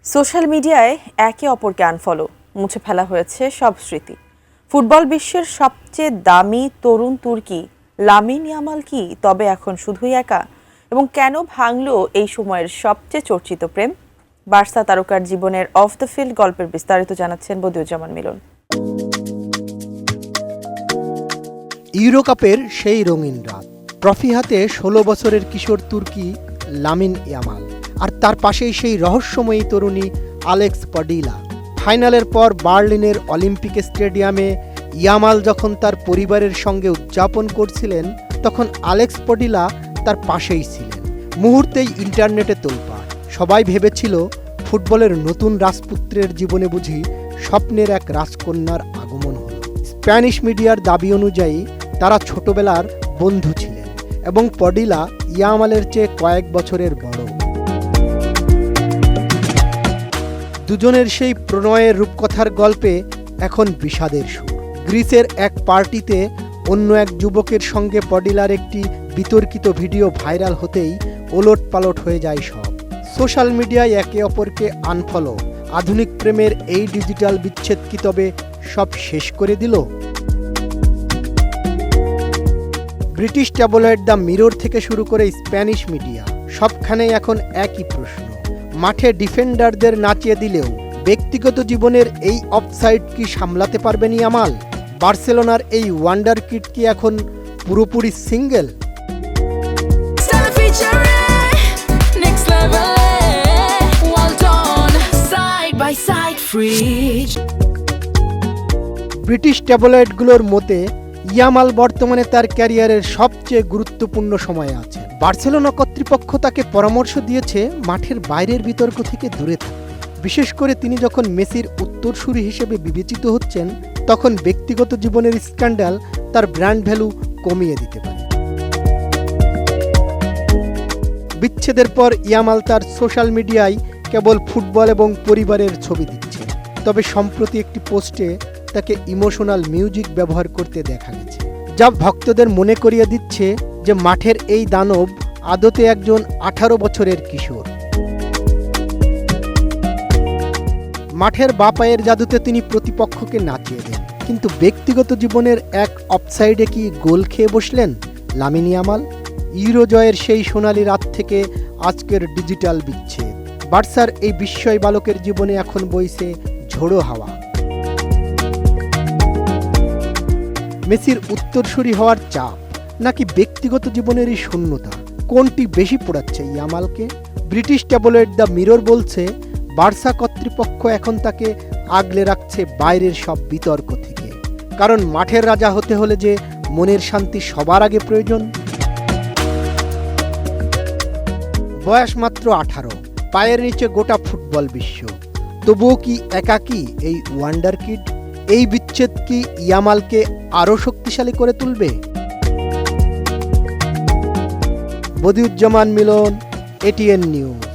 Social মিডিয়ায় একে অপরকে আনফলো, মুছে ফেলা হয়েছে সব স্মৃতি। ফুটবল বিশ্বের সবচেয়ে দামি তরুণ তুর্কি লামিন ইয়ামাল কি তবে এখন শুধুই একা? এবং কেন ভাঙলো এই সময়ের সবচেয়ে চর্চিত প্রেম? বার্সা তারকার জীবনের অফ দ্য ফিল্ড গল্পের বিস্তারিত জানাচ্ছেন বদিউজ্জামান মিলন। ইউরো কাপের সেই রঙিন রাত, ট্রফি হাতে ১৬ বছরের কিশোর তুর্কি লামিন ইয়ামাল, আর তার পাশেই সেই রহস্যময়ী তরুণী আলেক্স পডিলা। ফাইনালের পর বার্লিনের অলিম্পিক স্টেডিয়ামে ইয়ামাল যখন তার পরিবারের সঙ্গে উদযাপন করছিলেন, তখন আলেক্স পডিলা তার পাশেই ছিলেন। মুহূর্তেই ইন্টারনেটে তোলপাড়। সবাই ভেবেছিল ফুটবলের নতুন রাজপুত্রের জীবনে বুঝি স্বপ্নের এক রাজকন্যার আগমন হল। স্প্যানিশ মিডিয়ার দাবি অনুযায়ী তারা ছোটবেলার বন্ধু ছিলেন এবং পডিলা ইয়ামালের চেয়ে কয়েক বছরের বড়। দুজনের সেই প্রণয়ের রূপকথার গল্পে এখন বিষাদের সুর। গ্রিসের এক পার্টিতে অন্য এক যুবকের সঙ্গে পডিলার একটি বিতর্কিত ভিডিও ভাইরাল হতেই ওলটপালট হয়ে যায় সব। সোশ্যাল মিডিয়ায় একে অপরকে আনফলো। আধুনিক প্রেমের এই ডিজিটাল বিচ্ছেদ কি তবে সব শেষ করে দিল? ব্রিটিশ ট্যাবলয়েড দ্য মিরর থেকে শুরু করে স্প্যানিশ মিডিয়া, সবখানেই এখন একই প্রশ্ন। মাঠে ডিফেন্ডারদের নাচিয়ে দিলেও ব্যক্তিগত জীবনের এই অফসাইড কি সামলাতে পারবেন ইয়ামাল? বার্সেলোনার এই ওয়ান্ডার কিড কি এখন পুরোপুরি সিঙ্গেল? ব্রিটিশ ট্যাবলয়েডগুলোর মতে ইয়ামাল বর্তমানে তার ক্যারিয়ারের সবচেয়ে গুরুত্বপূর্ণ সময়ে আছে। বার্সেলোনা কর্তৃপক্ষ তাকে পরামর্শ দিয়েছে মাঠের বাইরের বিতর্ক থেকে দূরে থাকতে। বিশেষ করে তিনি যখন মেসির উত্তরসূরি হিসেবে বিবেচিত হচ্ছেন, তখন ব্যক্তিগত জীবনের স্ক্যান্ডাল তার ব্র্যান্ড ভ্যালু কমিয়ে দিতে পারে। বিচ্ছেদের পর ইয়ামাল তার সোশ্যাল মিডিয়ায় কেবল ফুটবল এবং পরিবারের ছবি দিচ্ছে। তবে সম্প্রতি একটি পোস্টে তাকে ইমোশনাল মিউজিক ব্যবহার করতে দেখা গেছে, যা ভক্তদের মনে করিয়ে দিচ্ছে যে মাঠের এই দানব আদতে একজন 18 বছরের কিশোর। মাঠের বাঁ পায়ের জাদুতে তিনি প্রতিপক্ষকে নাচিয়ে দেন, কিন্তু ব্যক্তিগত জীবনের এক অফসাইডে কি গোল খেয়ে বসলেন লামিন ইয়ামাল? ইউরো জয়ের সেই সোনালি রাত থেকে আজকের ডিজিটাল বিচ্ছেদ। বার্সার এই বিস্ময় বালকের জীবনে এখন বইছে ঝোড়ো হাওয়া। মেসির উত্তরসূরি হওয়ার চাপ নাকি ব্যক্তিগত জীবনেরই শূন্যতা, কোনটি বেশি পোড়াচ্ছে ইয়ামালকে? ব্রিটিশ ট্যাবলয়েড দ্য মিরর বলছে বার্সা কর্তৃপক্ষ এখন তাকে আগলে রাখছে বাইরের সব বিতর্ক থেকে, কারণ মাঠের রাজা হতে হলে যে মনের শান্তি সবার আগে প্রয়োজন। বয়স মাত্র 18, পায়ের নিচে গোটা ফুটবল বিশ্ব। তবুও কি একাকী এই ওয়ান্ডার কিড? এই বিচ্ছেদ কি ইয়ামালকে আরও শক্তিশালী করে তুলবে? বদিউজ্জামান মিলন, এটিএন নিউজ।